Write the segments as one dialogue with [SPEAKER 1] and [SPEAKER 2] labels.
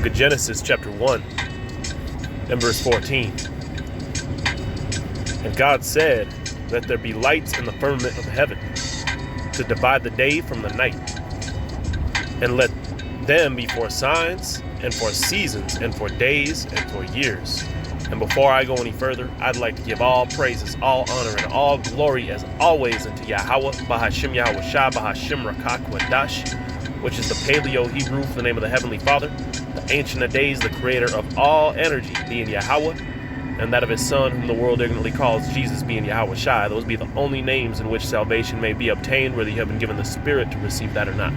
[SPEAKER 1] of Genesis chapter 1 and verse 14. And God said, let there be lights in the firmament of heaven to divide the day from the night, and let them be for signs and for seasons and for days and for years. And before I go any further, I'd like to give all praises, all honor, and all glory as always unto Yahweh, Bahashim Yahweh Shah, Bahashim Rakak Wadash, which is the Paleo Hebrew for the name of the Heavenly Father, the Ancient of Days, the creator of all energy, being Yahweh, and that of his Son, whom the world ignorantly calls Jesus, being Yahweh Shai. Those be the only names in which salvation may be obtained, whether you have been given the Spirit to receive that or not.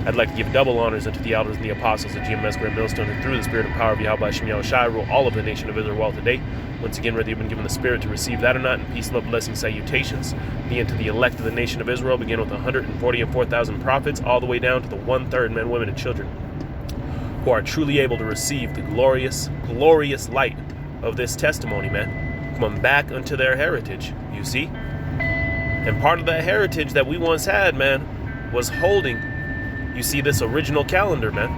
[SPEAKER 1] I'd like to give double honors unto the elders and the apostles of GMS Grand Millstone, who through the Spirit and power of Yahweh Shem Yahweh Shai rule all of the nation of Israel well today. Once again, whether you've been given the Spirit to receive that or not, and peace, love, blessing, salutations be unto the elect of the nation of Israel, begin with 144,000 prophets, all the way down to the 1/3 men, women, and children, who are truly able to receive the glorious, glorious light of this testimony, man, coming back unto their heritage, you see? And part of that heritage that we once had, man, was holding, you see, this original calendar, man,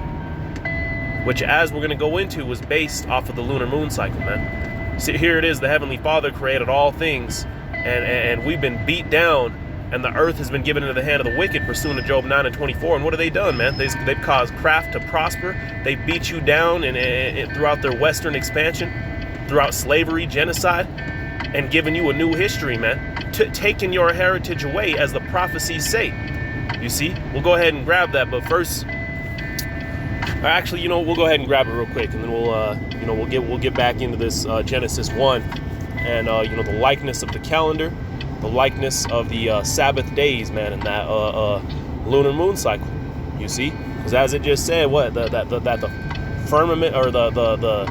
[SPEAKER 1] which, as we're going to go into, was based off of the lunar moon cycle, man. See, here it is, the Heavenly Father created all things, and we've been beat down, and the earth has been given into the hand of the wicked, pursuant to Job 9 and 24. And what have they done, man? They've caused craft to prosper. They beat you down and throughout their western expansion, throughout slavery, genocide, and given you a new history, man, taking your heritage away, as the prophecies say. You see, we'll go ahead and grab that, but first, actually, we'll go ahead and grab it real quick, and then we'll get back into this Genesis 1, and the likeness of the calendar, the likeness of the Sabbath days, man, and that lunar moon cycle. You see, because as it just said, what that the firmament, or the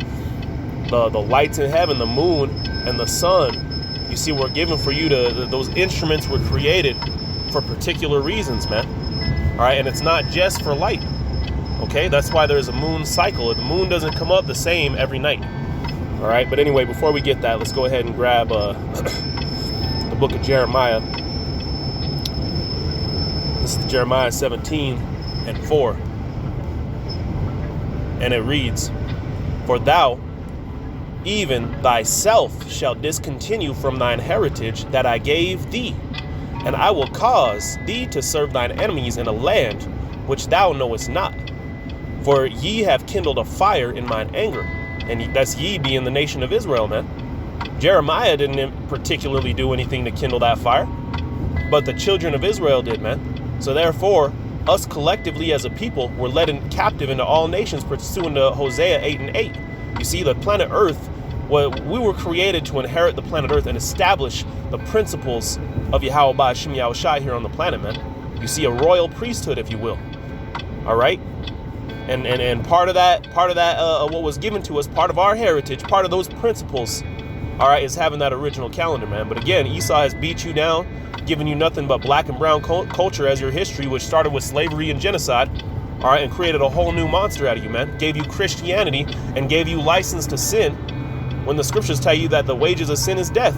[SPEAKER 1] lights in heaven, the moon and the sun, you see, were given for you to, those instruments were created for particular reasons, man. All right, and it's not just for light. Okay, that's why there's a moon cycle. The moon doesn't come up the same every night. All right, but anyway, before we get that, let's go ahead and grab the book of Jeremiah. This is Jeremiah 17 and 4. And it reads, for thou, even thyself, shalt discontinue from thine heritage that I gave thee, and I will cause thee to serve thine enemies in a land which thou knowest not. For ye have kindled a fire in mine anger. And that's ye being the nation of Israel, man. Jeremiah didn't particularly do anything to kindle that fire, but the children of Israel did, man. So therefore, us collectively as a people were led captive into all nations, pursuant to Hosea 8 and 8. You see, the planet Earth, we were created to inherit the planet Earth and establish the principles of Yahweh Ba'ashim Yahweh Shai here on the planet, man. You see, a royal priesthood, if you will. All right? And part of that, what was given to us, part of our heritage, part of those principles, all right, is having that original calendar, man. But again, Esau has beat you down, giving you nothing but black and brown culture as your history, which started with slavery and genocide, all right, and created a whole new monster out of you, man. Gave you Christianity and gave you license to sin, when the scriptures tell you that the wages of sin is death.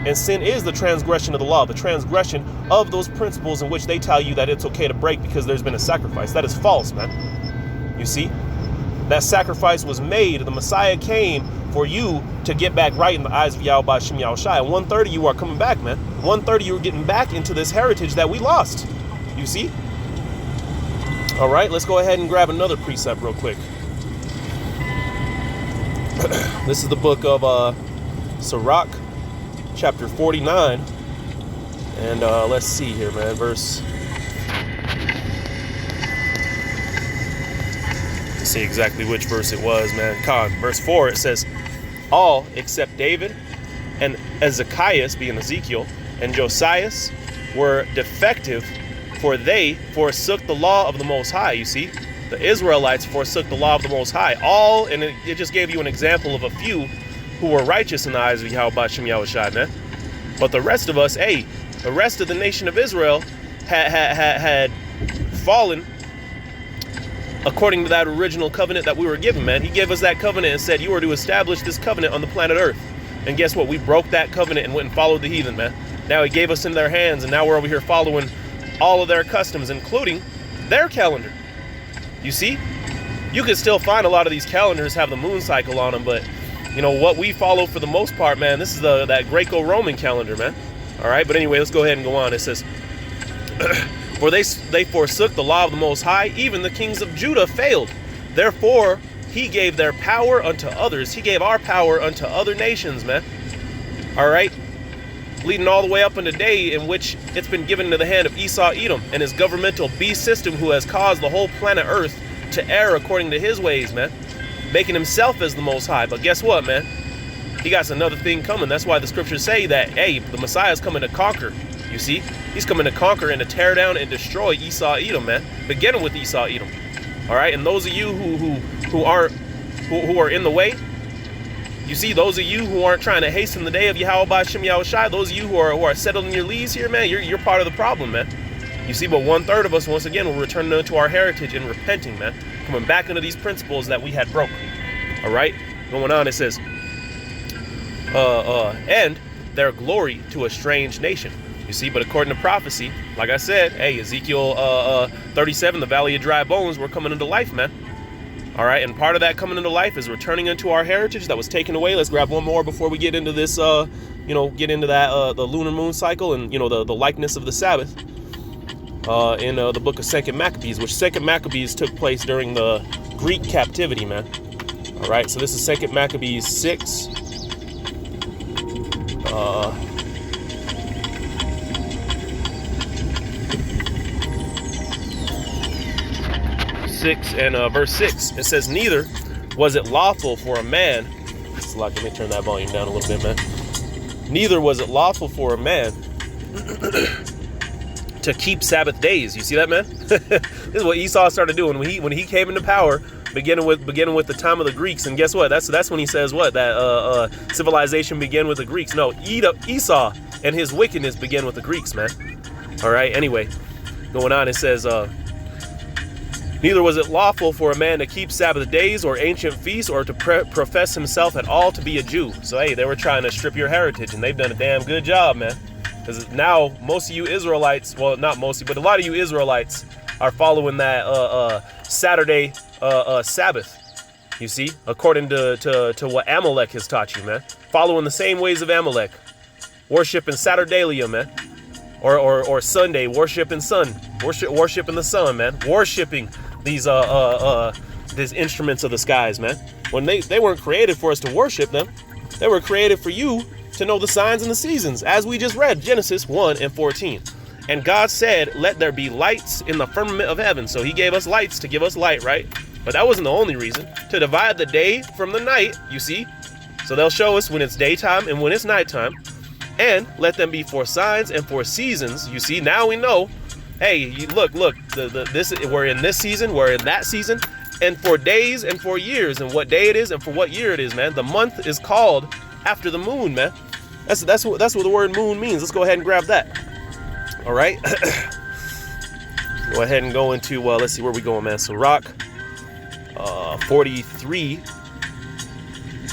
[SPEAKER 1] And sin is the transgression of the law, the transgression of those principles in which they tell you that it's okay to break because there's been a sacrifice. That is false, man. You see, that sacrifice was made. The Messiah came for you to get back right in the eyes of Yahweh Ba'ashim Yahweh Shai. And 130, you are coming back, man. 130, you are getting back into this heritage that we lost. You see? All right, let's go ahead and grab another precept real quick. This is the book of Sirach, chapter 49. And let's see here, man. Let's see exactly which verse it was, man. Verse 4, it says, all except David and Ezekias, being Ezekiel, and Josias were defective, for they forsook the law of the Most High. You see, the Israelites forsook the law of the Most High. All, and it just gave you an example of a few who were righteous in the eyes of Yahweh Ba'ashim Yahweh Shai, man. But the rest of us, the rest of the nation of Israel had fallen according to that original covenant that we were given, man. He gave us that covenant and said, you are to establish this covenant on the planet Earth. And guess what? We broke that covenant and went and followed the heathen, man. Now he gave us into their hands, and now we're over here following all of their customs, including their calendar. You see? You can still find a lot of these calendars have the moon cycle on them, but you know what we follow for the most part, man, this is that Greco-Roman calendar, man. All right, but anyway, let's go ahead and go on. It says, for they forsook the law of the Most High, even the kings of Judah failed. Therefore, he gave their power unto others. He gave our power unto other nations, man. All right, leading all the way up in the day in which it's been given into the hand of Esau Edom and his governmental beast system, who has caused the whole planet Earth to err according to his ways, man, making himself as the Most High. But guess what, man? He got another thing coming. That's why the scriptures say that, hey, the Messiah is coming to conquer. You see, he's coming to conquer and to tear down and destroy Esau Edom, man. Beginning with Esau Edom. All right, and those of you who are in the way, you see, those of you who aren't trying to hasten the day of Yahweh B'Shem Yahushai, those of you who are settled in your leaves here, man, you're part of the problem, man. You see, but 1/3 of us, once again, will return into our heritage and repenting, man, coming back into these principles that we had broke. All right, going on, it says, and their glory to a strange nation. You see, but according to prophecy, like I said, hey, Ezekiel 37, the valley of dry bones, we're coming into life, man. All right, and part of that coming into life is returning into our heritage that was taken away. Let's grab one more before we get into this, get into that, the lunar moon cycle and, the likeness of the Sabbath in the book of 2 Maccabees, which 2 Maccabees took place during the Greek captivity, man. All right, so this is 2 Maccabees 6. 6 and verse 6. It says, neither was it lawful for a man. Let me turn that volume down a little bit, man. Neither was it lawful for a man to keep Sabbath days. You see that, man? This is what Esau started doing when he came into power, beginning with the time of the Greeks. And guess what? That's when he says what? That civilization began with the Greeks. No, Esau and his wickedness began with the Greeks, man. All right. Anyway, going on, it says, neither was it lawful for a man to keep Sabbath days or ancient feasts or to profess himself at all to be a Jew. So, hey, they were trying to strip your heritage, and they've done a damn good job, man. Because now most of you Israelites, well, not mostly, but a lot of you Israelites are following that Saturday Sabbath. You see, according to what Amalek has taught you, man. Following the same ways of Amalek. Worshiping Saturdalia, man. Or Sunday, worshiping worshiping the sun, man. Worshipping these instruments of the skies, man. When they weren't created for us to worship them. They were created for you to know the signs and the seasons, as we just read, Genesis 1:14. And God said, let there be lights in the firmament of heaven. So he gave us lights to give us light, right? But that wasn't the only reason. To divide the day from the night, you see. So they'll show us when it's daytime and when it's nighttime. And let them be for signs and for seasons. You see, now we know, hey, look, we're in this season, we're in that season, and for days and for years, and what day it is and for what year it is, man. The month is called after the moon, man. That's what the word moon means. Let's go ahead and grab that. All right. Go ahead and go into, let's see where we going, man. So Rock 43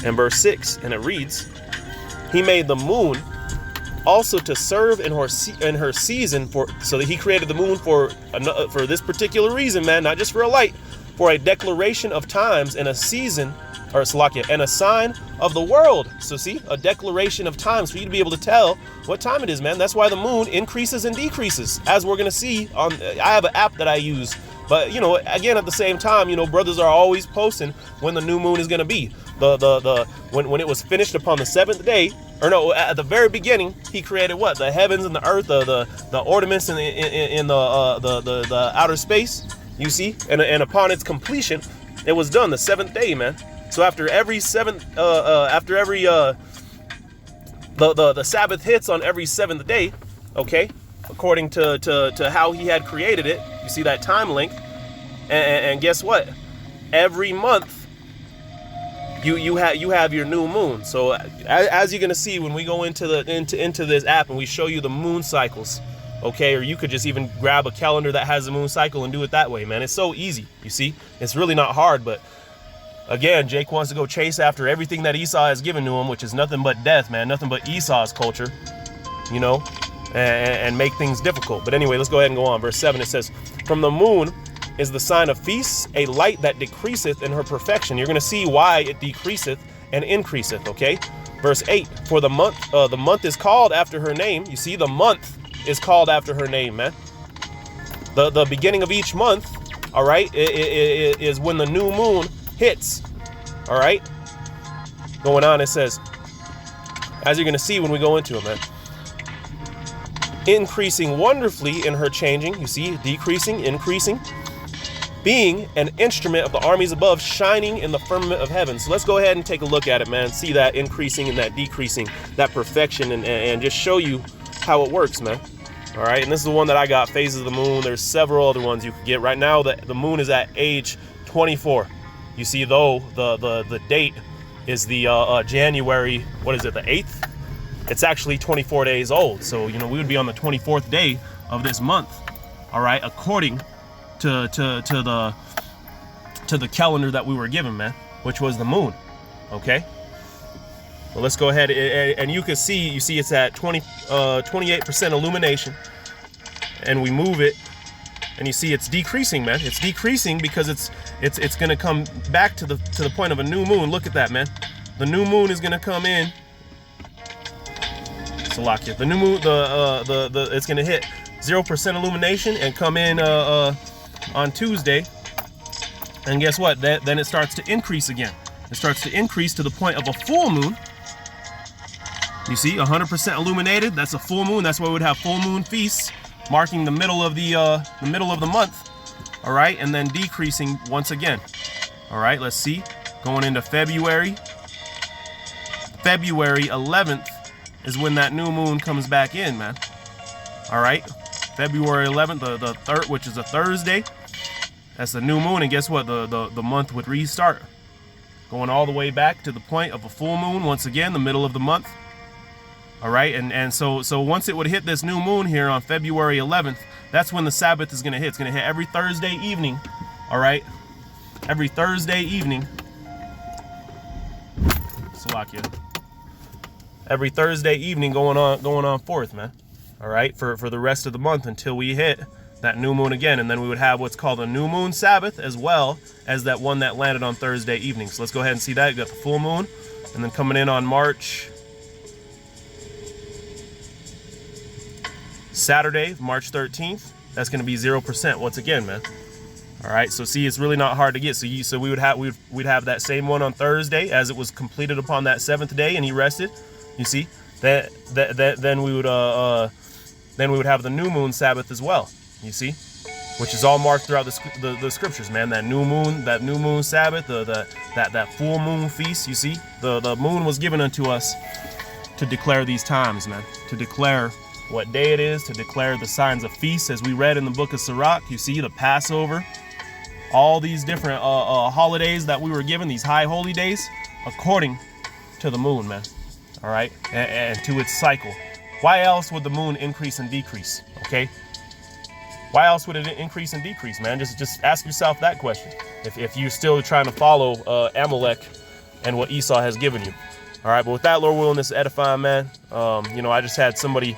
[SPEAKER 1] and verse 6, and it reads, he made the moon also to serve in her season, so that he created the moon for this particular reason, man, not just for a light, for a declaration of times and a season, or Salakia, and a sign of the world. So see, a declaration of times for you to be able to tell what time it is, man. That's why the moon increases and decreases, as we're gonna see on. I have an app that I use, but again, at the same time, brothers are always posting when the new moon is gonna be. When it was finished upon the seventh day, or no, at the very beginning, he created what? The heavens and the earth, the ornaments in the outer space. You see, and upon its completion, it was done the seventh day, man. So after every the Sabbath hits on every seventh day, okay, according to how he had created it, you see that time link, and guess what? Every month you have your new moon. So as you're gonna see when we go into this app and we show you the moon cycles, okay, or you could just even grab a calendar that has a moon cycle and do it that way, man. It's so easy. You see, it's really not hard, but. Again, Jake wants to go chase after everything that Esau has given to him, which is nothing but death, man. Nothing but Esau's culture, and make things difficult. But anyway, let's go ahead and go on. Verse 7, it says, from the moon is the sign of feasts, a light that decreaseth in her perfection. You're going to see why it decreaseth and increaseth, okay? Verse 8, for the month is called after her name. You see, the month is called after her name, man. The beginning of each month, all right, is when the new moon hits, all right? Going on, it says, as you're going to see when we go into it, man, increasing wonderfully in her changing, you see, decreasing, increasing, being an instrument of the armies above, shining in the firmament of heaven. So let's go ahead and take a look at it, man. See that increasing and that decreasing, that perfection, and just show you how it works, man. All right, and this is the one that I got, phases of the moon. There's several other ones you could get. Right now, the moon is at age 24. You see, though, the date is the January, what is it, the 8th? It's actually 24 days old. So, you know, we would be on the 24th day of this month, all right, according to the calendar that we were given, man, which was the moon, okay? Well, let's go ahead, and you can see, it's at 28% illumination, and we move it, and you see it's decreasing, man. It's decreasing because it's gonna come back to the point of a new moon. Look at that, man. The new moon is gonna come in. Salakia. The new moon, it's gonna hit 0% illumination and come in on Tuesday, and guess what? Then it starts to increase again. It starts to increase to the point of a full moon. You see, 100% illuminated. That's a full moon. That's why we would have full moon feasts, marking the middle of the month. All right, and then decreasing once again. All right, let's see. Going into February 11th is when that new moon comes back in, man. All right, February 11th, the third, which is a Thursday. That's the new moon, and guess what? The month would restart, going all the way back to the point of a full moon once again, the middle of the month. All right, and so once it would hit this new moon here on February 11th, that's when the Sabbath is gonna hit. It's gonna hit every Thursday evening. All right, every Thursday evening. Salakia. Every Thursday evening going on forth, man. All right, for the rest of the month until we hit that new moon again, and then we would have what's called a new moon Sabbath, as well as that one that landed on Thursday evening. So let's go ahead and see that. You got the full moon, and then coming in on Saturday, March 13th, that's going to be 0% once again, man. All right, so see, it's really not hard to get. So we'd have that same one on Thursday, as it was completed upon that 7th day, and he rested. You see, then we would have the new moon Sabbath as well. You see, which is all marked throughout the scriptures, man. That new moon Sabbath, that full moon feast. You see, the moon was given unto us to declare these times, man. To declare what day it is, to declare the signs of feasts, as we read in the book of Sirach. You see, the Passover, all these different holidays that we were given, these high holy days, according to the moon, man. All right, and to its cycle. Why else would the moon increase and decrease? Okay, why else would it increase and decrease, man? Just ask yourself that question. If you're still trying to follow Amalek and what Esau has given you. All right, but with that, Lord willing, this is edifying, man. You know, I just had somebody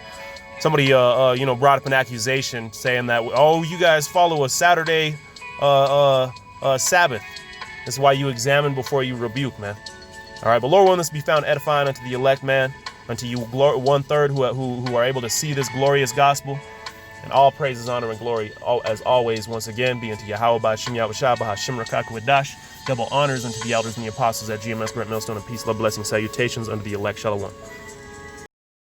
[SPEAKER 1] you know, brought up an accusation saying that, oh, you guys follow a Saturday Sabbath. That's why you examine before you rebuke, man. All right, but Lord willing, this be found edifying unto the elect, man, unto you 1/3 who are able to see this glorious gospel. And all praises, honor, and glory, as always, once again, be unto Yahweh by Shem Yahushua by Hashem Rakaku Adash. Double honors unto the elders and the apostles at GMS Great Millstone, and peace, love, blessings, salutations unto the elect. Shalom.